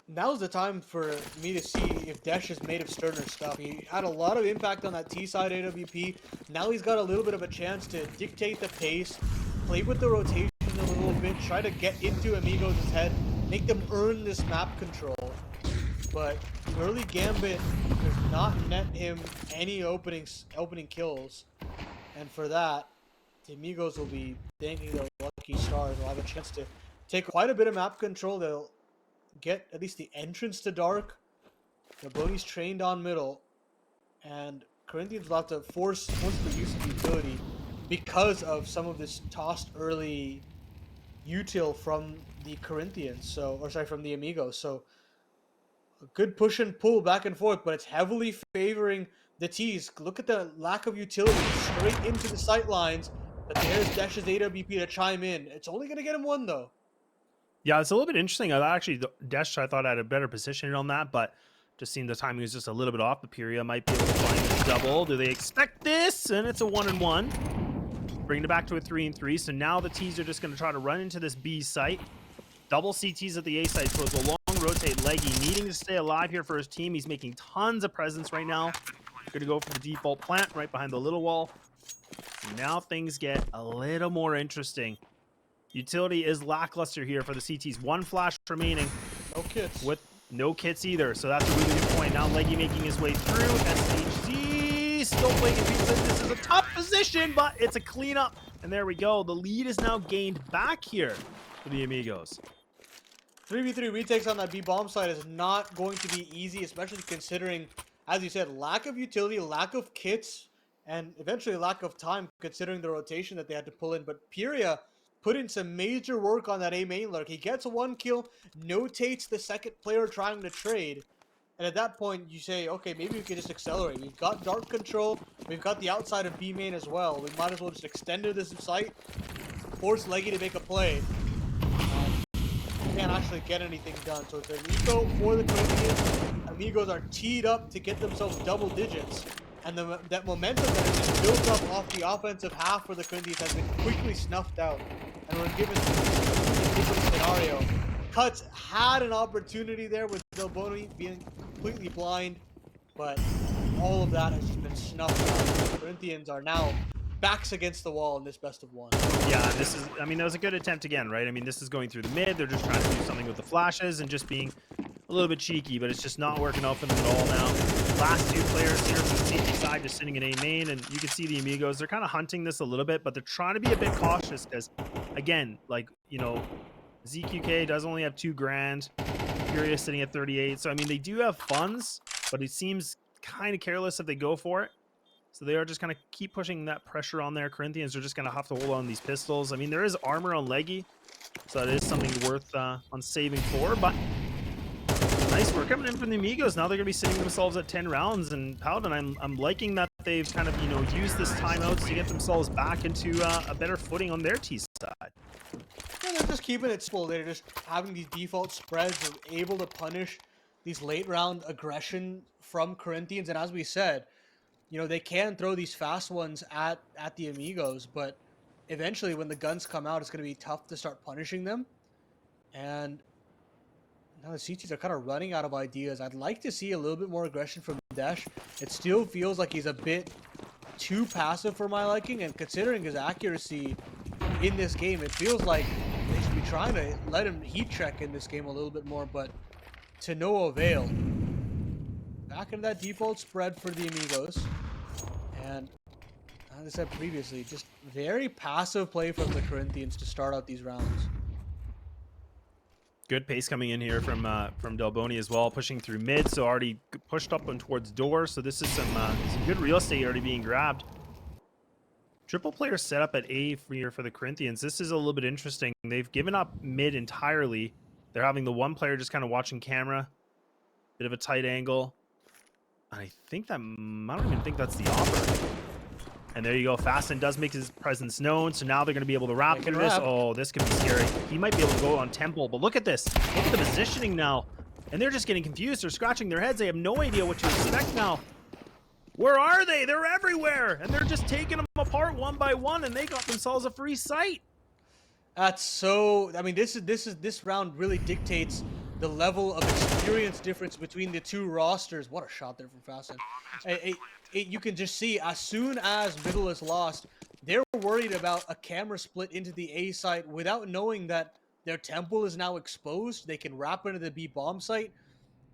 now's the time for me to see if Desh is made of sterner stuff. He had a lot of impact on that T side AWP. Now he's got a little bit of a chance to dictate the pace, play with the rotation a little bit, try to get into Amigos' head, make them earn this map control. But early Gambit does not net him any opening kills. And for that, the Amigos will be thanking their lucky stars. They'll have a chance to take quite a bit of map control. They'll get at least the entrance to dark. Delboni's trained on middle, and Corinthians will have to force the use of utility because of some of this tossed early util from the Corinthians. From the Amigos. So a good push and pull back and forth, but it's heavily favoring the T's. Look at the lack of utility straight into the sight lines. But there's Desh's AWP to chime in. It's only gonna get him one though. Yeah, it's a little bit interesting. Desh, I thought, had a better position on that, but just seemed the timing was just a little bit off. But Pyria might be able to find this double. Do they expect this? And it's a 1-1. Bringing it back to a 3-3. So now the T's are just going to try to run into this B site. Double CTs at the A site. So it's a long rotate. Leggy needing to stay alive here for his team. He's making tons of presence right now. Going to go for the default plant right behind the little wall. So now things get a little more interesting. Utility is lackluster here for the CTs. One flash remaining. No kits. With no kits either. So that's a really good point. Now Leggy making his way through. SHZ still playing pizza. This is a tough position, but it's a cleanup. And there we go. The lead is now gained back here for the Amigos. 3v3 retakes on that B bomb side is not going to be easy, especially considering, as you said, lack of utility, lack of kits, and eventually lack of time considering the rotation that they had to pull in. But Pyria put in some major work on that A main lurk. He gets one kill, notates the second player trying to trade. And at that point, you say, okay, maybe we can just accelerate. We've got dark control. We've got the outside of B main as well. We might as well just extend to this site, force Leggy to make a play. Can't actually get anything done. So it's an eco for the Corinthians. Amigos are teed up to get themselves double digits. And that momentum that has been built up off the offensive half for the Corinthians has been quickly snuffed out. And we're given a different scenario. Cutz had an opportunity there with Delboni being completely blind, but all of that has just been snuffed out. The Corinthians are now backs against the wall in this best of one. Yeah, this is, I mean, that was a good attempt again, right? I mean, this is going through the mid. They're just trying to do something with the flashes and just being a little bit cheeky, but it's just not working out for them at all now. Last two players here from the CT side just sitting in A main, and you can see the Amigos, they're kind of hunting this a little bit, but they're trying to be a bit cautious because, again, like, you know, ZQK does only have $2,000. Furious sitting at 38. So, I mean, they do have funds, but it seems kind of careless if they go for it. So they are just going to keep pushing that pressure on there. Corinthians are just going to have to hold on these pistols. I mean, there is armor on Leggy, so that is something worth on saving for, but nice work coming in from the Amigos. Now they're going to be sitting themselves at 10 rounds, and Paladin, I'm liking that they've kind of, you know, used this timeouts to get themselves back into a better footing on their T side. Yeah, they're just keeping it simple. They're just having these default spreads and able to punish these late round aggression from Corinthians. And as we said, you know, they can throw these fast ones at the Amigos, but eventually when the guns come out, it's going to be tough to start punishing them. And now the CTs are kind of running out of ideas. I'd like to see a little bit more aggression from Desh. It still feels like he's a bit too passive for my liking, and considering his accuracy in this game, it feels like they should be trying to let him heat check in this game a little bit more, but to no avail. Back into that default spread for the Amigos. And as I said previously, just very passive play from the Corinthians to start out these rounds. Good pace coming in here from Delboni as well, pushing through mid, so already pushed up and towards door. So this is some good real estate already being grabbed. Triple player setup at A for the Corinthians. This is a little bit interesting. They've given up mid entirely. They're having the one player just kind of watching camera. Bit of a tight angle. I think that, I don't even think that's the offer. And there you go. Fasten does make his presence known. So now they're going to be able to wrap through this. Oh, this could be scary. He might be able to go on Temple, but look at this. Look at the positioning now. And they're just getting confused. They're scratching their heads. They have no idea what to expect now. Where are they? They're everywhere. And they're just taking them apart one by one, and they got themselves a free site. That's so, I mean, this round really dictates the level of experience difference between the two rosters. What a shot there from Fasten. You can just see as soon as middle is lost, they're worried about a camera split into the A site without knowing that their temple is now exposed. They can wrap into the B bomb site.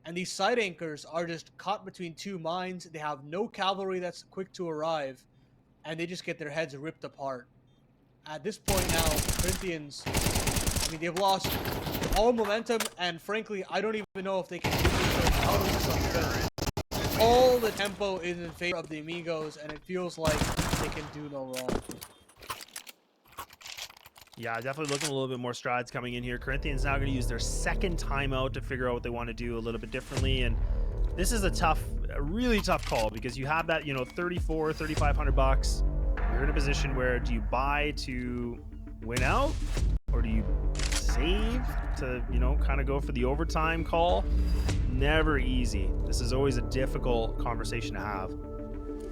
And these side anchors are just caught between two mines. They have no cavalry that's quick to arrive. And they just get their heads ripped apart. At this point now, Corinthians, I mean, they've lost all momentum. And frankly, I don't even know if they can do this out of this one. All the tempo is in favor of the Amigos. And it feels like they can do no wrong. Yeah, definitely looking a little bit more strides coming in here. Corinthians now going to use their second timeout to figure out what they want to do a little bit differently. And this is a really tough call because you have that, you know, $3,500. You're in a position where do you buy to win out or do you save to, you know, kind of go for the overtime call? Never easy. This is always a difficult conversation to have.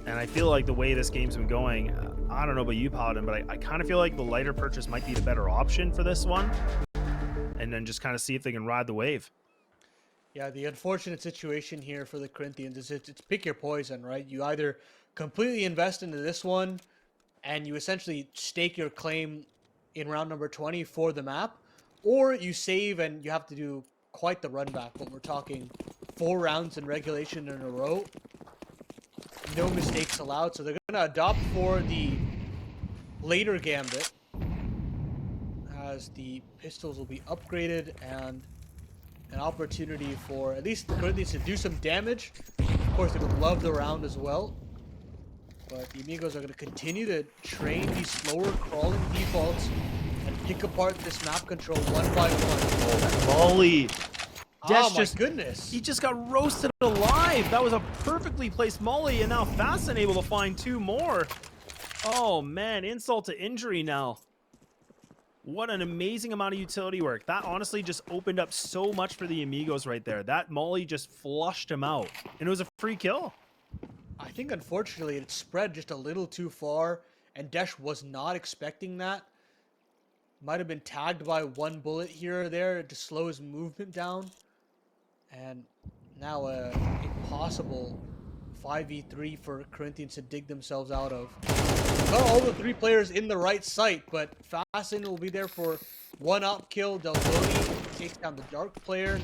And I feel like the way this game's been going, I don't know about you, Paladin, but I kind of feel like the lighter purchase might be the better option for this one. And then just kind of see if they can ride the wave. Yeah, the unfortunate situation here for the Corinthians is it's pick your poison, right? You either completely invest into this one and you essentially stake your claim in round number 20 for the map, or you save and you have to do quite the run back. But we're talking 4 rounds in regulation in a row. No mistakes allowed, so they're going to adopt for the later gambit as the pistols will be upgraded and an opportunity for at least the Corinthians to do some damage. Of course, they would love the round as well, but the Amigos are going to continue to train these slower crawling defaults and pick apart this map control one by one. Oh, that volley! Oh my goodness. He just got roasted alive. That was a perfectly placed molly, and now Fasten able to find 2 more. Oh man, insult to injury now. What an amazing amount of utility work. That honestly just opened up so much for the Amigos right there. That molly just flushed him out, and it was a free kill. I think unfortunately it spread just a little too far, and Desh was not expecting that. Might have been tagged by 1 bullet here or there to slow his movement down. And now a impossible 5v3 for Corinthians to dig themselves out of. Got all the 3 players in the right site, but Fasten will be there for 1 up kill. deshziNho takes down the Dark player. And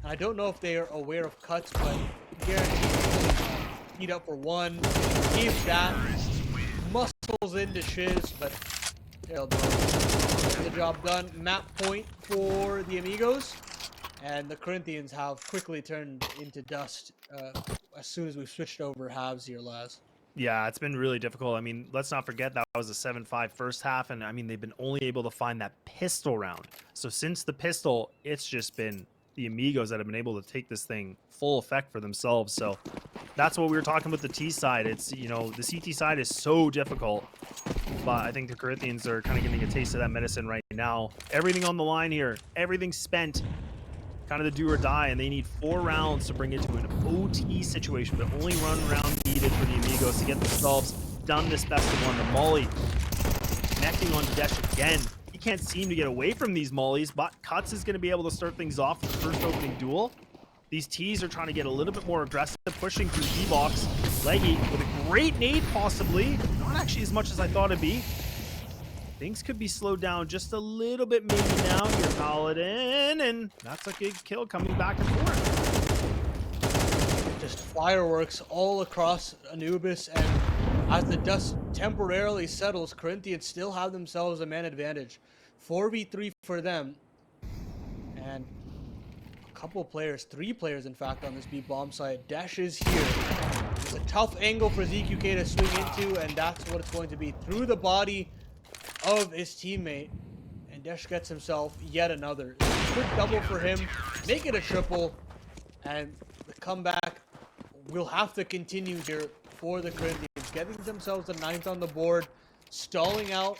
I don't know if they are aware of cuts, but guaranteed heat up for 1. Give that. Muscles into Shiz, but they'll do the job done. Map point for the Amigos. And the Corinthians have quickly turned into dust as soon as we've switched over halves here, Laz. Yeah, it's been really difficult. I mean, let's not forget that was a 7-5 first half, and I mean, they've been only able to find that pistol round. So since the pistol, it's just been the Amigos that have been able to take this thing full effect for themselves. So that's what we were talking about the T side. It's, you know, the CT side is so difficult, but I think the Corinthians are kind of getting a taste of that medicine right now. Everything on the line here, everything spent. Kind of the do or die, and they need 4 rounds to bring it to an OT situation, but only 1 round needed for the Amigos to get themselves done this best of 1. The molly connecting on Desh again. He can't seem to get away from these mollies, but Cutz is going to be able to start things off with the first opening duel. These T's are trying to get a little bit more aggressive, pushing through D-box. Leggy with a great nade, possibly. Not actually as much as I thought it'd be. Things could be slowed down just a little bit maybe now here, Paladin, and that's a good kill coming back and forth. Just fireworks all across Anubis, and as the dust temporarily settles, Corinthians still have themselves a man advantage. 4v3 for them, and a couple of players, 3 players in fact, on this B bomb site. Dash is here. It's a tough angle for ZQK to swing into, and that's what it's going to be. Through the body of his teammate, and Desh gets himself yet another. Quick double for him, make it a triple, and the comeback will have to continue here for the Corinthians, getting themselves the 9th on the board, stalling out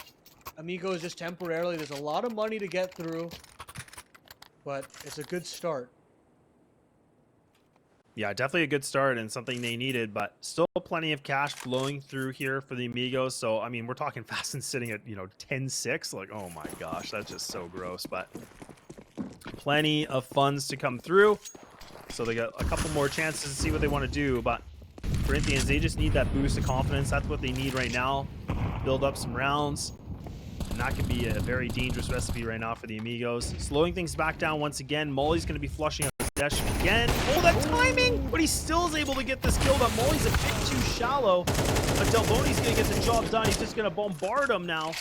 Amigos just temporarily. There's a lot of money to get through, but it's a good start. Yeah, definitely a good start and something they needed, but still plenty of cash flowing through here for the Amigos. So, I mean, we're talking Fasten sitting at, you know, 10-6. Like, oh my gosh, that's just so gross. But plenty of funds to come through. So they got a couple more chances to see what they want to do. But Corinthians, they just need that boost of confidence. That's what they need right now. Build up some rounds. And that could be a very dangerous recipe right now for the Amigos. Slowing things back down once again. Molly's going to be flushing out Desh again. Oh, that timing! But he still is able to get this kill. But Molly's a bit too shallow. But delbony's going to get the job done. He's just going to bombard him now.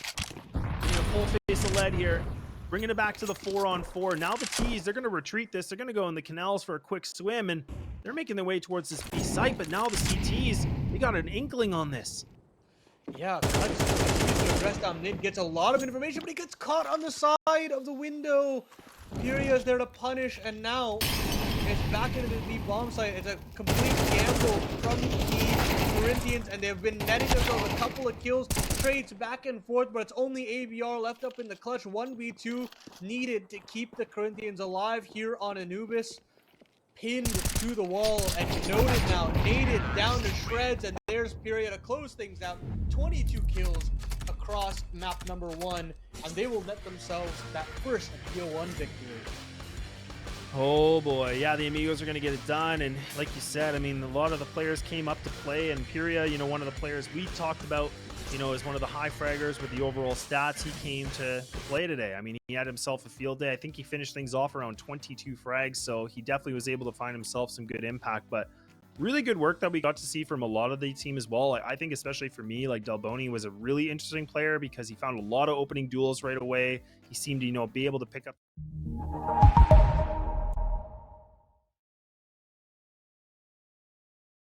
Getting a full face of lead here. Bringing it back to the 4-on-4. Now the T's, they're going to retreat this. They're going to go in the canals for a quick swim. And they're making their way towards this B site. But now the CTs, they got an inkling on this. Yeah, Cutz address down mid, gets a lot of information, but he gets caught on the side of the window. Furia is there to punish, and now it's back into the bomb site. It's a complete gamble from the Corinthians, and they've been netting themselves a couple of kills, trades back and forth, but it's only ABR left up in the clutch. 1v2 needed to keep the Corinthians alive here on Anubis. Pinned to the wall and noted now, naded down to shreds, and there's Furia to close things out. 22 kills across map number 1, and they will net themselves that first P1 victory. Oh boy, yeah, the Amigos are going to get it done. And like you said, I mean, a lot of the players came up to play, and Furia, you know, one of the players we talked about, you know, is one of the high fraggers with the overall stats. He came to play today. I mean, he had himself a field day. I think he finished things off around 22 frags, so he definitely was able to find himself some good impact. But really good work that we got to see from a lot of the team as well. I think especially for me, like delbony was a really interesting player because he found a lot of opening duels right away. He seemed to, you know, be able to pick up